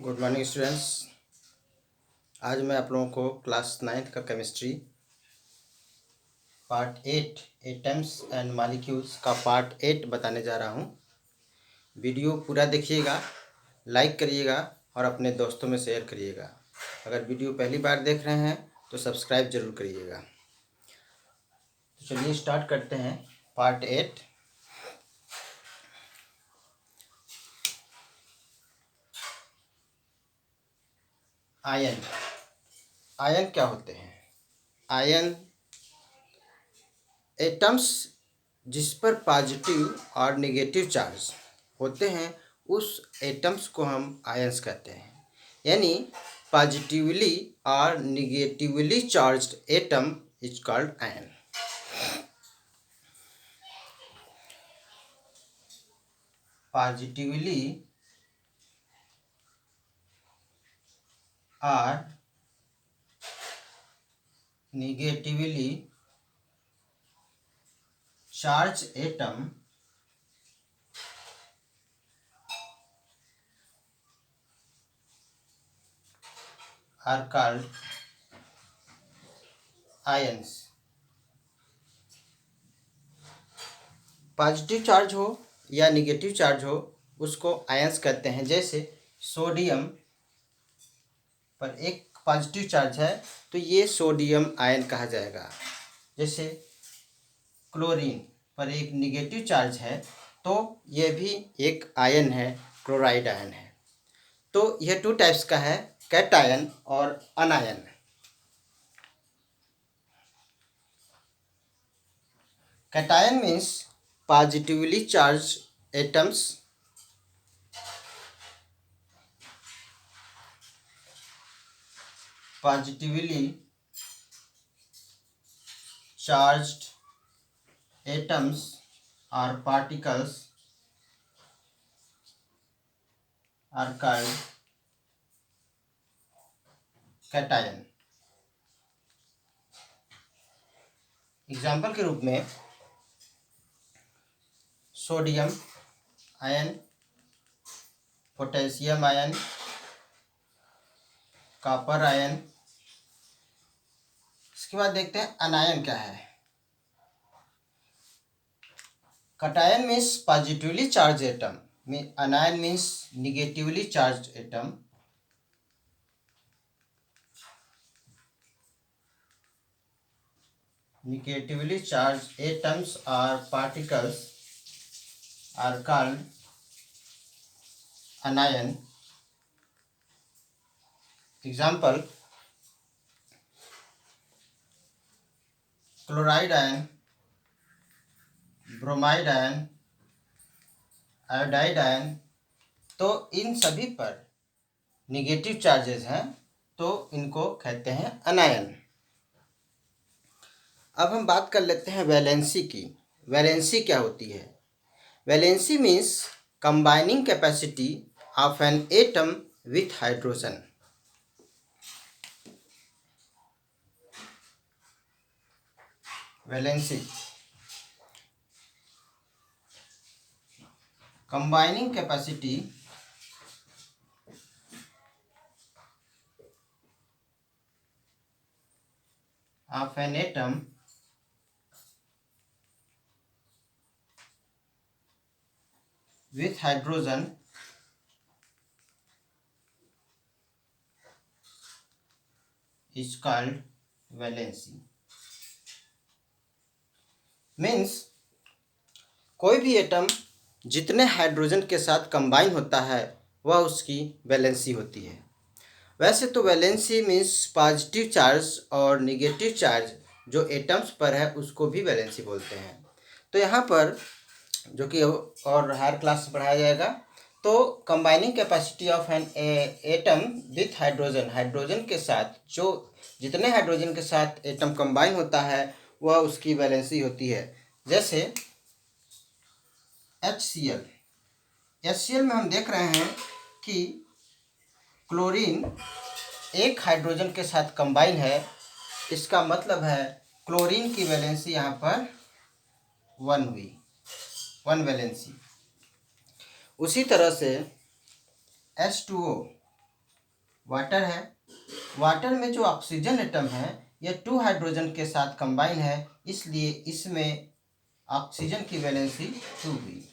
Good morning students. आज मैं आप लोगों को क्लास 9th का chemistry part 8 atoms and molecules का पार्ट 8 बताने जा रहा हूँ। वीडियो पूरा देखिएगा, लाइक करिएगा और अपने दोस्तों में शेयर करिएगा। अगर वीडियो पहली बार देख रहे हैं तो सब्सक्राइब जरूर करिएगा। तो चलिए स्टार्ट करते हैं पार्ट 8। आयन। आयन क्या होते हैं? आयन एटम्स जिस पर पॉजिटिव और नेगेटिव चार्ज होते हैं उस एटम्स को हम आयंस कहते हैं। यानी पॉजिटिवली और negatively charged atom is called ion. Positively और negatively charge atom are called ions. Positive charge हो या नेगेटिव चार्ज हो उसको आयंस कहते हैं। जैसे सोडियम पर एक पॉजिटिव चार्ज है तो ये सोडियम आयन कहा जाएगा। जैसे क्लोरीन पर एक नेगेटिव चार्ज है तो ये भी एक आयन है, क्लोराइड आयन है। तो यह 2 टाइप्स का है, कैटायन और अनायन। Cation means positively charge atoms positively charged atoms or particles are called cation। Example के रूप में sodium ion, potassium ion, copper ion. इसके बाद देखते हैं अनायन क्या है। Cation means positively charge atom, अनायन means negatively charge atom. Negatively charged atoms or particles are called anion। Example: chloride ion, bromide ion, iodide ion। तो इन सभी पर निगेटिव चार्जेस हैं तो इनको कहते हैं अनायन। अब हम बात कर लेते हैं वैलेंसी की। वैलेंसी क्या होती है? Valency means combining capacity of an atom with hydrogen. Valency combining capacity of an atom with hydrogen is called valency। Means कोई भी एटम जितने हाइड्रोजन के साथ कंबाइन होता है वह उसकी वैलेंसी होती है। वैसे तो वैलेंसी मीन्स पॉजिटिव चार्ज और नेगेटिव चार्ज जो एटम्स पर है उसको भी वैलेंसी बोलते हैं। तो यहाँ पर जो कि और हायर क्लास से पढ़ाया जाएगा। तो combining capacity of an atom with hydrogen, hydrogen के साथ जो जितने हाइड्रोजन के साथ एटम कंबाइन होता है वह उसकी वैलेंसी होती है। जैसे HCl। HCl में हम देख रहे हैं कि क्लोरीन एक हाइड्रोजन के साथ कंबाइन है, इसका मतलब है क्लोरीन की वैलेंसी यहाँ पर 1 हुई, 1 वैलेंसी। उसी तरह से H2O वाटर है। वाटर में जो ऑक्सीजन एटम है यह 2 हाइड्रोजन के साथ कंबाइन है, इसलिए इसमें ऑक्सीजन की वैलेंसी 2 हुई।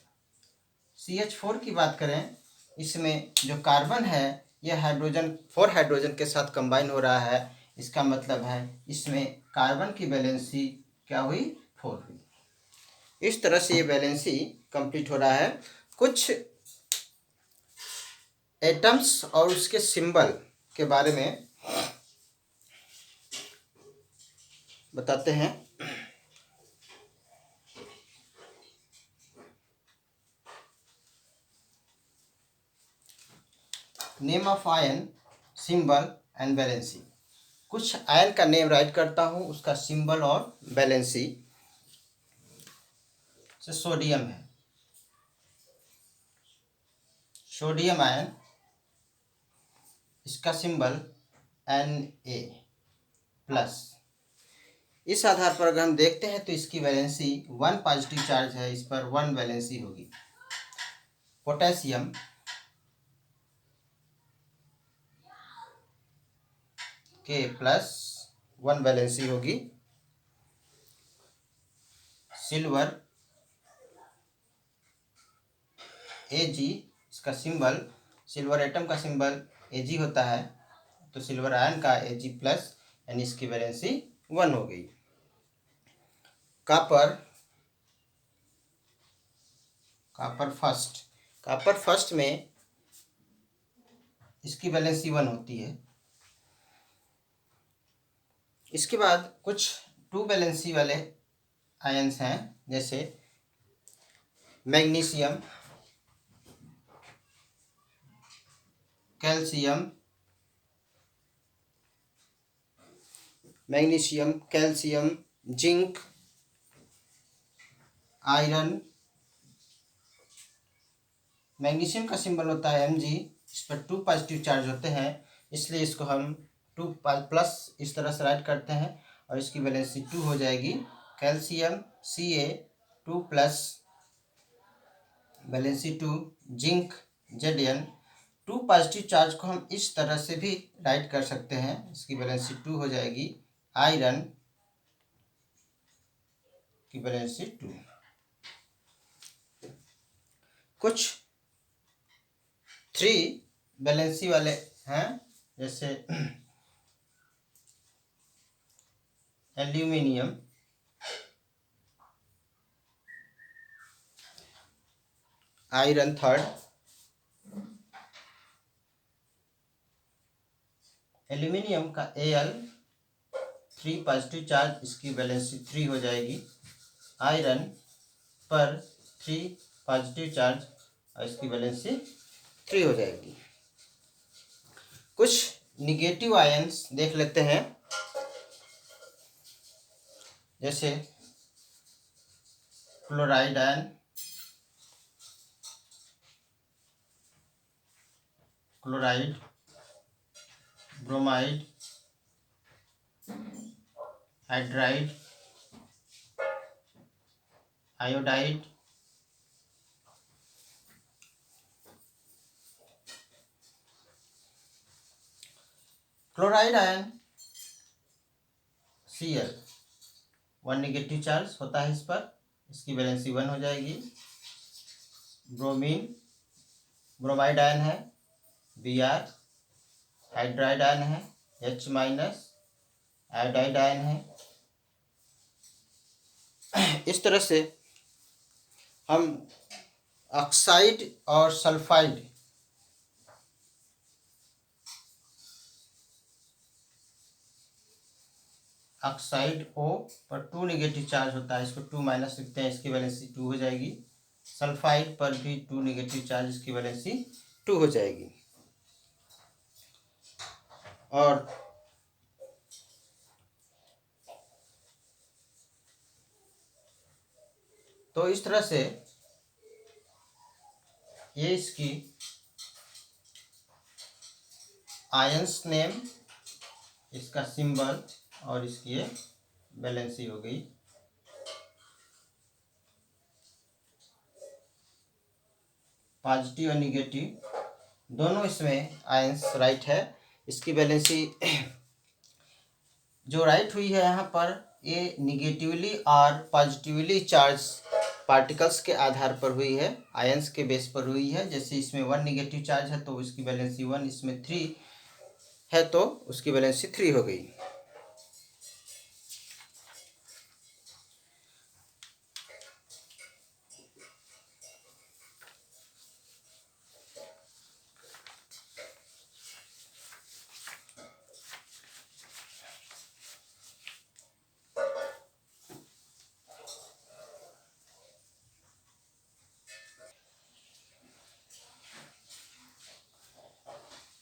CH4 की बात करें, इसमें जो कार्बन है यह हाइड्रोजन 4 हाइड्रोजन के साथ कंबाइन हो रहा है, इसका मतलब है इसमें कार्बन की वैलेंसी क्या हुई, 4 हुई। इस तरह से ये वैलेंसी कंप्लीट हो रहा है। कुछ एटम्स और उसके सिंबल के बारे में बताते हैं। Name of ion, symbol and valency. कुछ आयन का नेम राइट करता हूँ, उसका सिंबल और वैलेंसी। से सोडियम है, सोडियम आयन, इसका सिंबल Na+। इस आधार पर अगर हम देखते हैं तो इसकी वैलेंसी 1 पॉजिटिव चार्ज है, इस पर 1 वैलेंसी होगी। पोटेशियम, K+1 वैलेंसी होगी। सिल्वर, Ag, इसका सिंबल, सिल्वर एटम का सिंबल Ag होता है, तो सिल्वर आयन का Ag+, यानी इसकी वैलेंसी 1 हो गई। कापर, कापर फर्स्ट में इसकी वैलेंसी 1 होती है। इसके बाद कुछ 2 वैलेंसी वाले आयन्स हैं, जैसे magnesium, calcium, zinc, iron. Magnesium का सिंबल होता है Mg, इस पर 2 पॉजिटिव चार्ज होते हैं, इसलिए इसको हम 2+ इस तरह से राइट करते हैं और इसकी वैलेंसी 2 हो जाएगी। Calcium Ca2+, valency 2। Zinc Zn, 2 positive charge को हम इस तरह से भी राइट कर सकते हैं, इसकी वैलेंसी 2 हो जाएगी। आयरन की वैलेंसी 2। कुछ 3 वैलेंसी वाले हैं, जैसे एल्यूमिनियम, आयरन थर्ड, एल्यूमिनियम का Al 3 पॉजिटिव चार्ज, इसकी वैलेंसी 3 हो जाएगी। आयरन पर 3 पॉजिटिव चार्ज और इसकी वैलेंसी 3 हो जाएगी। कुछ निगेटिव आयन्स देख लेते हैं, जैसे chloride ion, chloride, bromide, hydride, iodide, chloride ion Cl 1 negative charge होता है इस पर, इसकी वैलेंसी 1 हो जाएगी। ब्रोमीन, ब्रोमाइड आयन है Br, हाइड्राइड आयन है H-, आयोडाइड आयन है। इस तरह से हम ऑक्साइड और सल्फाइड ऑक्साइड O पर 2 निगेटिव चार्ज होता है, इसको 2- लिखते हैं, इसकी वैलेंसी 2 हो जाएगी। सल्फाइड पर भी 2 निगेटिव चार्ज, इसकी वैलेंसी 2 हो जाएगी। और तो इस तरह से ये इसकी आयंस नेम, इसका सिंबल और इसकी ये वैलेंसी हो गई। पॉजिटिव और निगेटिव दोनों इसमें आयंस राइट है। इसकी वैलेंसी जो राइट हुई है यहाँ पर, ये निगेटिवली और पॉजिटिवली चार्ज पार्टिकल्स के आधार पर हुई है, आयंस के बेस पर हुई है। जैसे इसमें 1 निगेटिव चार्ज है तो इसकी वैलेंसी 1, इसमें 3 है तो उसकी वैलेंसी 3 हो गई।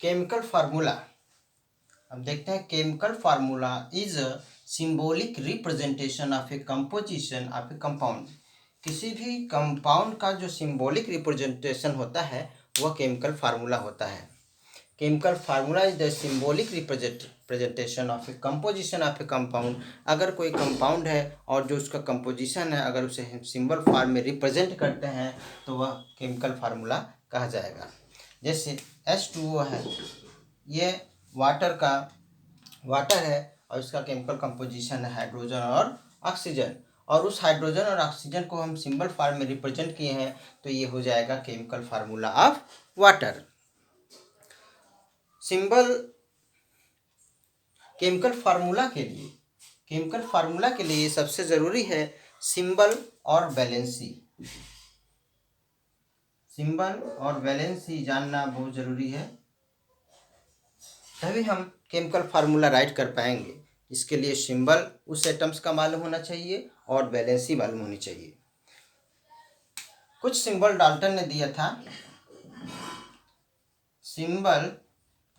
केमिकल फार्मूला, अब देखते हैं। Chemical formula is a symbolic representation of A composition of A compound. किसी भी कंपाउंड का जो सिंबॉलिक रिप्रेजेंटेशन होता है वह केमिकल फार्मूला होता है। Chemical formula is the symbolic representation of A composition of A compound. अगर कोई कंपाउंड है और जो उसका कंपोजिशन है, अगर उसे सिंबल फॉर्म में रिप्रेजेंट करते हैं तो वह केमिकल फार्मूला कहा जाएगा। जैसे H2O है, ये वाटर है और इसका केमिकल कंपोजिशन है हाइड्रोजन और ऑक्सीजन, और उस हाइड्रोजन और ऑक्सीजन को हम सिंबल फॉर्म में रिप्रेजेंट किए हैं तो ये हो जाएगा chemical formula of water. Symbol chemical formula के लिए सबसे ज़रूरी है सिंबल और वैलेंसी। सिंबल और वैलेंसी जानना बहुत ज़रूरी है, तभी हम केमिकल फार्मूला राइट कर पाएंगे। इसके लिए सिंबल उस एटम्स का मालूम होना चाहिए और वैलेंसी मालूम होनी चाहिए। कुछ सिंबल डाल्टन ने दिया था। Symbol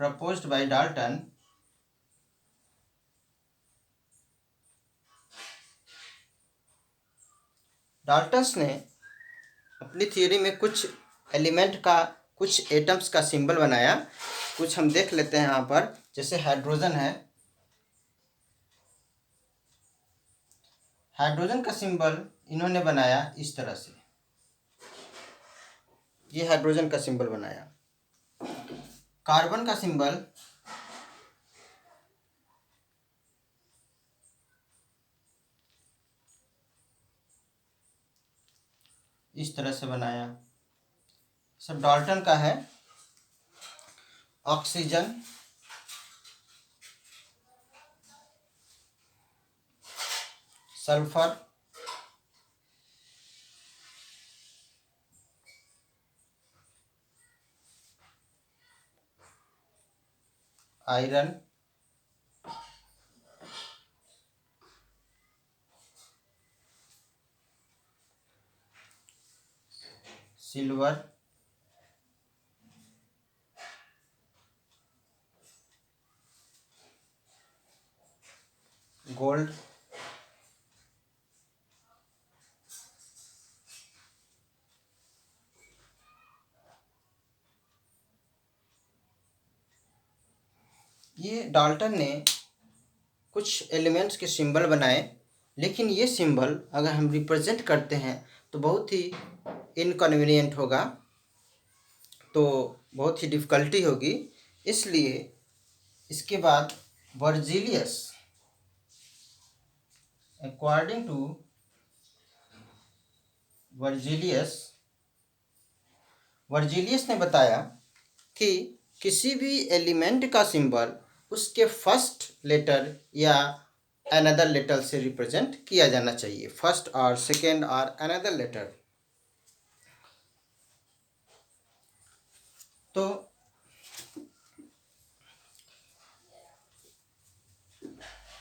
proposed by Dalton Dalton's ने अपनी थ्योरी में कुछ एलिमेंट का, कुछ एटम्स का सिंबल बनाया। कुछ हम देख लेते हैं यहाँ पर। जैसे हाइड्रोजन है, हाइड्रोजन का सिंबल इन्होंने बनाया इस तरह से, ये हाइड्रोजन का सिंबल बनाया। कार्बन का सिंबल इस तरह से बनाया। सब डाल्टन का है। Oxygen, sulphur, iron, silver, gold, ये डाल्टन ने कुछ एलिमेंट्स के सिंबल बनाए, लेकिन ये सिंबल अगर हम रिप्रेजेंट करते हैं तो बहुत ही इनकन्वीनियंट होगा, तो बहुत ही डिफ़िकल्टी होगी। इसलिए इसके बाद वर्जिलियस, अकॉर्डिंग टू वर्जिलियस ने बताया कि किसी भी एलिमेंट का सिंबल उसके फर्स्ट लेटर या अनदर लेटर से रिप्रेजेंट किया जाना चाहिए। फर्स्ट और सेकेंड और अनदर लेटर। तो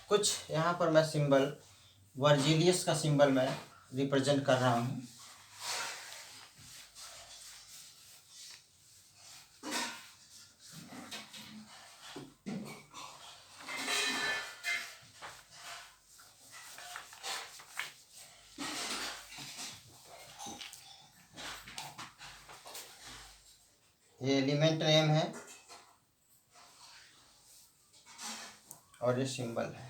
कुछ यहाँ पर मैं सिंबल, वर्जिलियस का सिंबल मैं रिप्रेजेंट कर रहा हूँ। ये एलिमेंट नेम है और ये सिंबल है।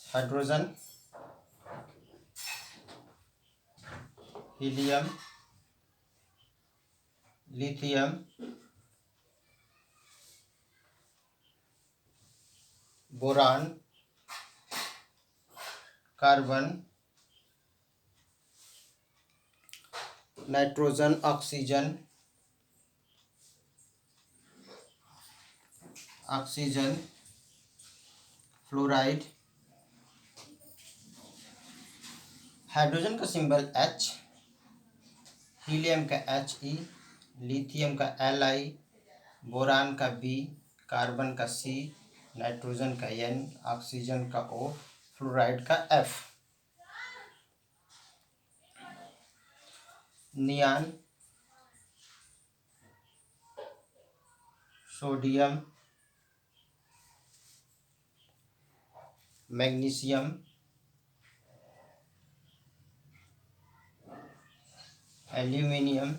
Hydrogen, helium, lithium, boron, carbon, nitrogen, oxygen, fluoride. Hydrogen का सिंबल H, हीलियम का He, लिथियम का Li, बोरान का B, कार्बन का C, नाइट्रोजन का N, ऑक्सीजन का O, फ्लोराइड का F। Neon, sodium, magnesium, aluminium,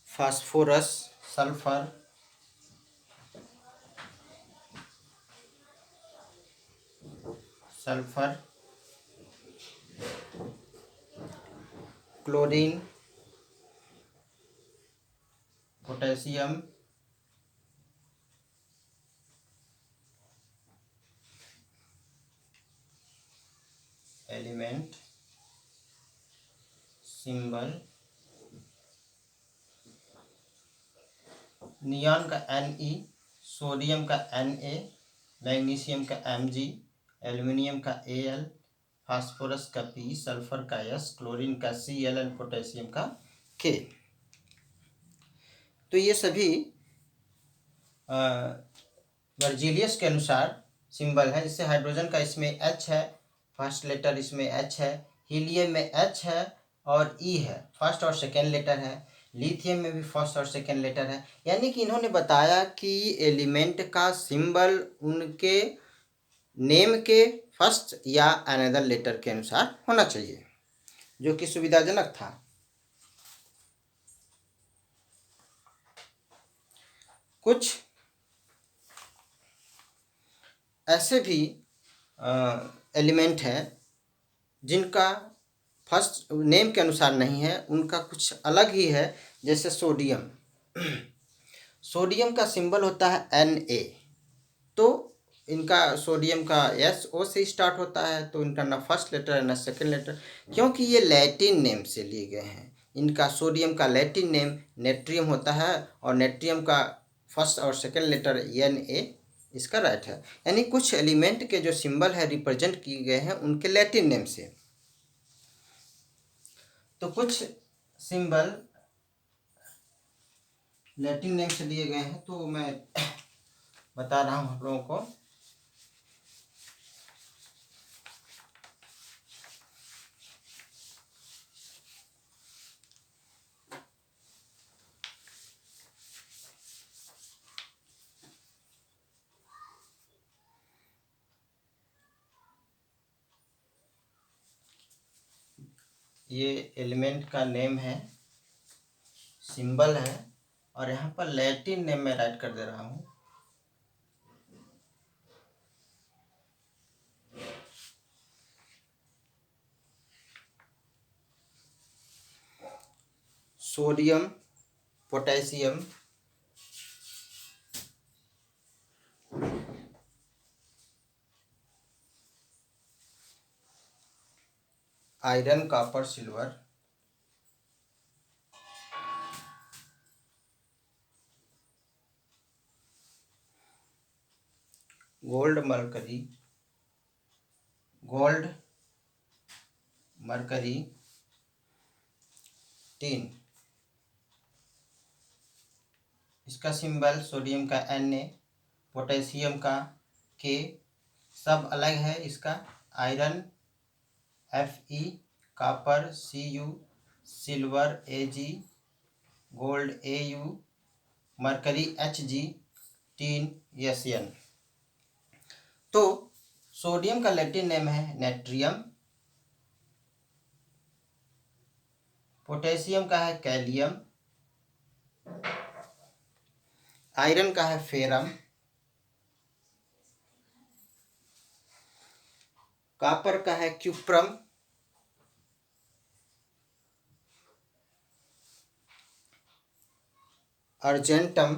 phosphorus, sulphur, chlorine, potassium, element, symbol, neon का Ne, sodium का Na, मैग्नीशियम का Mg, एल्युमिनियम का Al, फास्फोरस का P, सल्फर का S, क्लोरीन का Cl और पोटेशियम का K। तो ये सभी वर्जीलियस के अनुसार सिंबल है। जैसे हाइड्रोजन का इसमें H है, फर्स्ट लेटर इसमें H है, हीलियम में H है और E है, फर्स्ट और सेकेंड लेटर है, लिथियम में भी फर्स्ट और सेकेंड लेटर है। यानी कि इन्होंने बताया कि एलिमेंट का सिंबल उनके नेम के फर्स्ट या अनदर लेटर के अनुसार होना चाहिए, जो कि सुविधाजनक था। कुछ ऐसे भी एलिमेंट हैं जिनका फर्स्ट नेम के अनुसार नहीं है, उनका कुछ अलग ही है। जैसे सोडियम, सोडियम का सिंबल होता है Na, तो इनका सोडियम का SO से स्टार्ट होता है, तो इनका ना फर्स्ट लेटर है ना सेकेंड लेटर, क्योंकि ये लैटिन नेम से लिए गए हैं। इनका सोडियम का लैटिन नेम नेट्रियम होता है और नेट्रियम का फर्स्ट और सेकेंड लेटर Na इसका राइट है। यानी कुछ एलिमेंट के जो सिंबल है रिप्रेजेंट किए गए हैं उनके लैटिन नेम से। तो कुछ सिंबल लैटिन नेम से लिए गए हैं, तो मैं बता रहा हूँ आप लोगों को। ये एलिमेंट का नेम है, सिंबल है, और यहाँ पर लैटिन नेम में राइट कर दे रहा हूँ। Sodium, potassium, iron, copper, silver, gold, mercury, tin. इसका सिंबल सोडियम का Na, पोटेशियम का K, सब अलग है इसका। Iron Fe, copper Cu, silver Ag, gold Au, mercury Hg, tin Sn। तो सोडियम का लैटिन नेम है नेट्रियम, पोटेशियम का है कैलियम, आयरन का है फेरम, कॉपर का है क्यूप्रम, अर्जेंटम,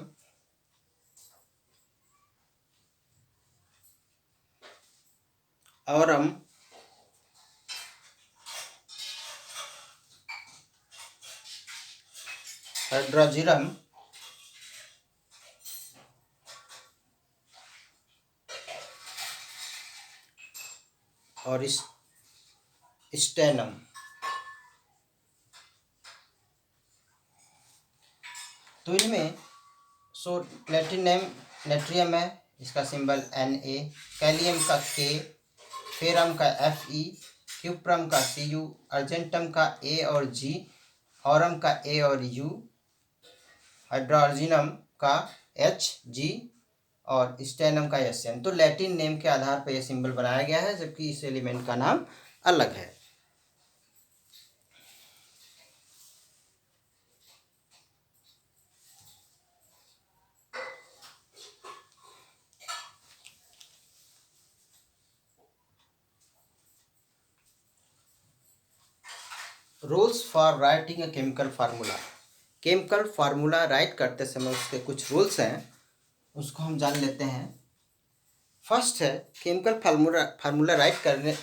औरम, हाइड्रोजिरम, और स्टेनम। तो इनमें प्लेटिनम नेट्रियम है, इसका सिंबल Na, कैलियम का K, फेरम का Fe, क्यूप्रम का Cu, अर्जेंटम का A और G, ऑरम का A और U, हाइड्रोजिनम का Hg और स्टेनम का Sn। तो लैटिन नेम के आधार पर यह सिंबल बनाया गया है, जबकि इस एलिमेंट का नाम अलग है। Rules for writing a chemical formula. Chemical formula right करते समय उसके कुछ रूल्स हैं, उसको हम जान लेते हैं। फर्स्ट है केमिकल फार्मूला राइट करने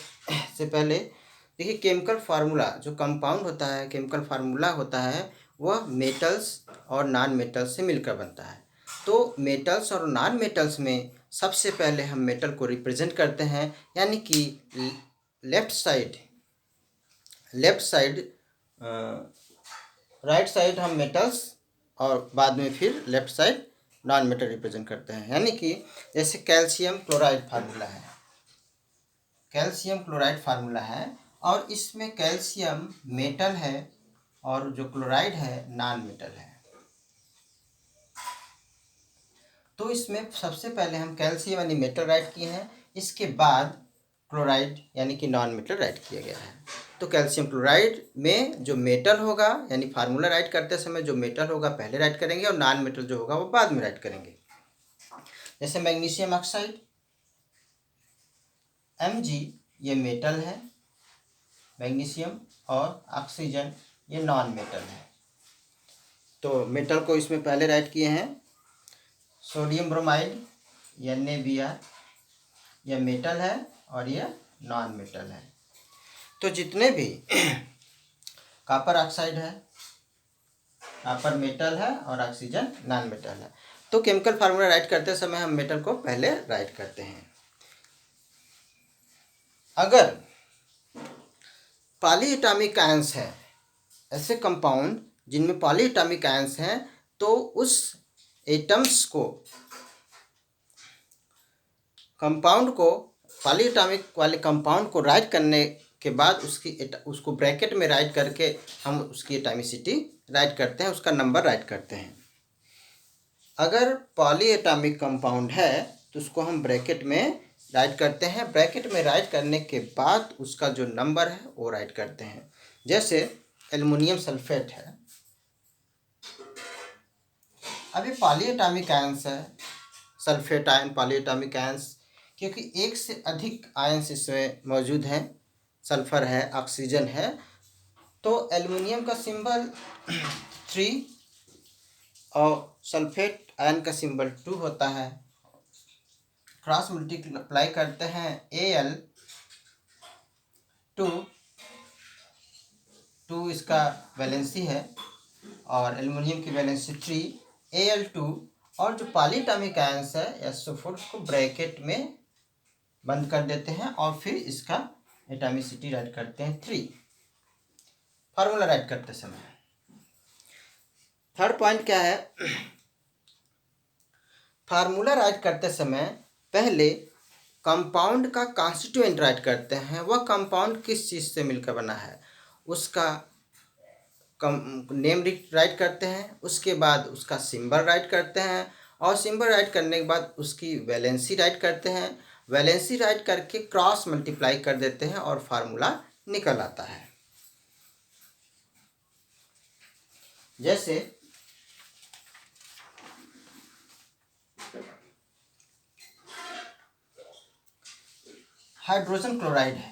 से पहले देखिए, केमिकल फार्मूला जो कंपाउंड होता है, केमिकल फार्मूला होता है, वह मेटल्स और नॉन मेटल्स से मिलकर बनता है। तो मेटल्स और नॉन मेटल्स में सबसे पहले हम मेटल को रिप्रेजेंट करते हैं, यानी कि लेफ्ट साइड राइट साइड हम मेटल्स और बाद में फिर left side non metal represent करते हैं। यानी कि जैसे कैल्शियम क्लोराइड फार्मूला है, कैल्शियम क्लोराइड फार्मूला है, और इसमें कैल्शियम मेटल है और जो क्लोराइड है नॉन मेटल है। तो इसमें सबसे पहले हम कैल्शियम यानी मेटल राइट किए हैं, इसके बाद क्लोराइड यानी कि नॉन मेटल राइट किया गया है। तो कैल्शियम क्लोराइड में जो मेटल होगा, यानी फार्मूला राइट करते समय जो मेटल होगा पहले राइट करेंगे, और नॉन मेटल जो होगा वो बाद में राइट करेंगे। जैसे मैग्नीशियम ऑक्साइड Mg, ये मेटल है मैग्नीशियम, और ऑक्सीजन ये नॉन मेटल है। तो मेटल को इसमें पहले राइट किए हैं। सोडियम ब्रोमाइड NaBr, यह मेटल है और यह नॉन मेटल है। तो जितने भी कॉपर ऑक्साइड है, कॉपर मेटल है और ऑक्सीजन नॉन मेटल है। तो केमिकल फार्मूला राइट करते समय हम मेटल को पहले राइट करते हैं। अगर पॉलीएटॉमिक आयंस है, ऐसे कंपाउंड जिनमें पॉलीएटॉमिक आयंस हैं, तो उस एटम्स को, कंपाउंड को, पॉलीएटॉमिक वाले कंपाउंड को राइट करने के बाद उसको ब्रैकेट में राइट करके हम उसकी एटॉमिसिटी राइट करते हैं, उसका नंबर राइट करते हैं। अगर पॉलीएटॉमिक कंपाउंड है तो उसको हम ब्रैकेट में राइट करते हैं। ब्रैकेट में राइट करने के बाद उसका जो नंबर है वो राइट करते हैं। जैसे एल्युमिनियम सल्फेट है, अभी पॉलीएटॉमिक आयंस है, सल्फेट आयन पॉलीएटॉमिक आयंस, क्योंकि एक से अधिक आयंस इसमें मौजूद हैं, सल्फर है, ऑक्सीजन है। तो एल्युमिनियम का सिंबल 3 और सल्फेट आयन का सिंबल 2 होता है। क्रॉस मल्टीप्लाई करते हैं, Al2, 2 इसका वैलेंसी है और एल्युमिनियम की वैलेंसी 3, Al2, और जो पॉलीएटॉमिक आयंस है SO4 को ब्रैकेट में बंद कर देते हैं और फिर इसका एटॉमिसिटी राइट करते हैं 3, फार्मूला राइट करते समय। थर्ड पॉइंट क्या है, फार्मूला राइट करते समय पहले कंपाउंड का कॉन्स्टिट्यूएंट राइट करते हैं। वह कंपाउंड किस चीज़ से मिलकर बना है उसका नेम राइट करते हैं, उसके बाद उसका सिंबल राइट करते हैं, और सिंबल राइट करने के बाद उसकी वैलेंसी राइट करते हैं। वैलेंसी राइट करके क्रॉस मल्टीप्लाई कर देते हैं और फार्मूला निकल आता है। जैसे हाइड्रोजन क्लोराइड है।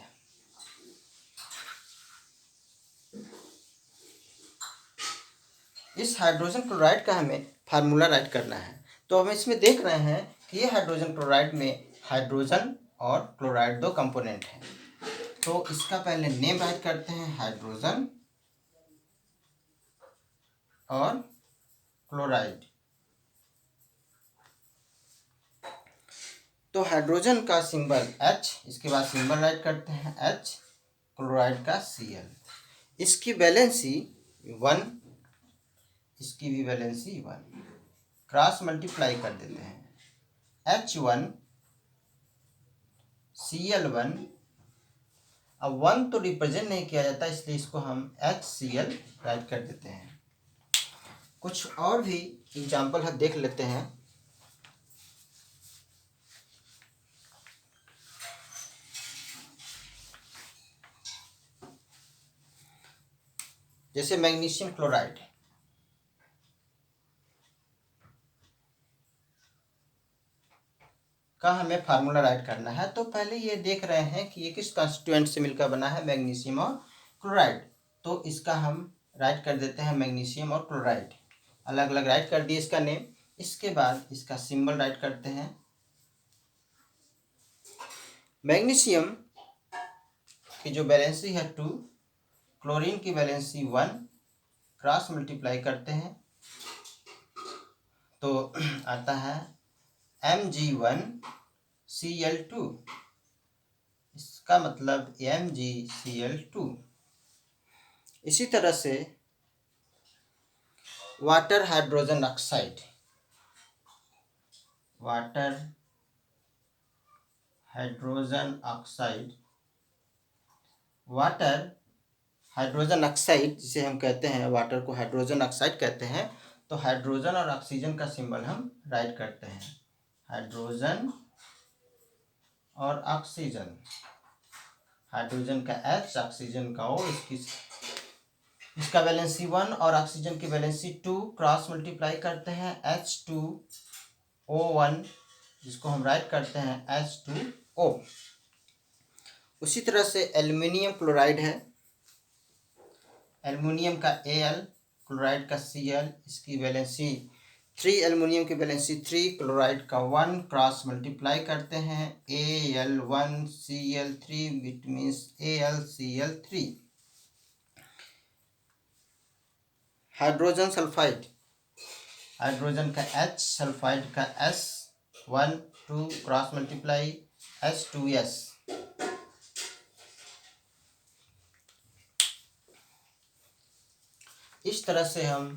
इस हाइड्रोजन क्लोराइड का हमें फार्मूला राइट करना है। तो हम इसमें देख रहे हैं कि ये हाइड्रोजन क्लोराइड में हाइड्रोजन और क्लोराइड दो कंपोनेंट हैं। तो इसका पहले नेम राइट करते हैं, हाइड्रोजन और क्लोराइड। तो हाइड्रोजन का सिंबल H, इसके बाद सिंबल राइट करते हैं H, क्लोराइड का Cl। इसकी वैलेंसी 1, इसकी भी वैलेंसी 1, क्रॉस मल्टीप्लाई कर देते हैं H1 Cl1। अब 1 तो रिप्रेजेंट नहीं किया जाता, इसलिए इसको हम HCl राइट कर देते हैं। कुछ और भी एग्जाम्पल हम देख लेते हैं। जैसे मैग्नीशियम क्लोराइड, का हमें फार्मूला राइट करना है। तो पहले ये देख रहे हैं कि ये किस कॉन्स्टिट्यूएंट से मिलकर बना है, मैग्नीशियम और क्लोराइड। तो इसका हम राइट कर देते हैं मैग्नीशियम और क्लोराइड, अलग अलग राइट कर दिए इसका नेम। इसके बाद इसका सिंबल राइट करते हैं। मैग्नीशियम की जो वैलेंसी है 2, क्लोरीन की वैलेंसी 1, क्रॉस मल्टीप्लाई करते हैं तो आता है Mg1Cl2, इसका मतलब MgCl2। इसी तरह से water hydrogen oxide, water hydrogen oxide, water hydrogen oxide जिसे हम कहते हैं, वाटर को हाइड्रोजन ऑक्साइड कहते हैं। तो हाइड्रोजन और ऑक्सीजन का सिंबल हम राइट करते हैं, हाइड्रोजन और ऑक्सीजन, हाइड्रोजन का H, ऑक्सीजन का O। इसका वैलेंसी 1 और ऑक्सीजन की वैलेंसी 2, क्रॉस मल्टीप्लाई करते हैं H2O1, जिसको हम राइट करते हैं H2O। उसी तरह से एल्युमिनियम क्लोराइड है, एल्युमिनियम का Al, क्लोराइड का Cl, इसकी वैलेंसी 3, एल्युमिनियम की वैलेंसी 3, क्लोराइड का 1, क्रॉस मल्टीप्लाई करते हैं Al1Cl3, which means AlCl3। Hydrogen sulphide, hydrogen का H, सल्फाइड का S, 1 2, क्रॉस मल्टीप्लाई H2S। इस तरह से हम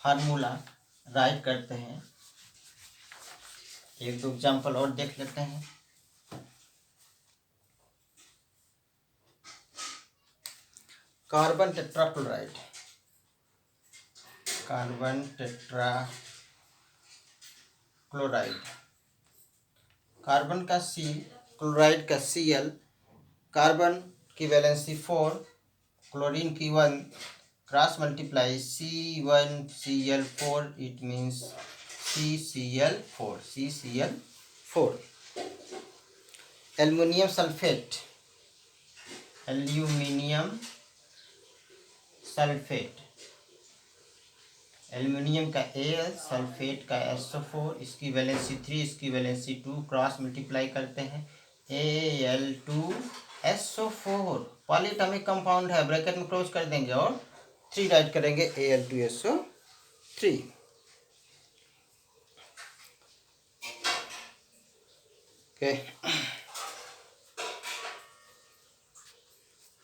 फार्मूला राइट करते हैं। एक दो एग्जाम्पल और देख लेते हैं। Carbon tetrachloride, carbon tetrachloride, carbon का C, क्लोराइड का Cl, कार्बन की वैलेंसी 4, क्लोरीन की 1, cross multiply C1Cl4, it means CCl4। Aluminium sulphate, aluminium sulphate, aluminium का Al, सल्फेट का SO4, इसकी वैलेंसी 3, इसकी वैलेंसी 2, क्रॉस मल्टीप्लाई करते हैं Al2SO4, पॉलीएटॉमिक कंपाउंड है, ब्रैकेट में क्लोज कर देंगे और 3 राइट करेंगे Al2SO3। ओके।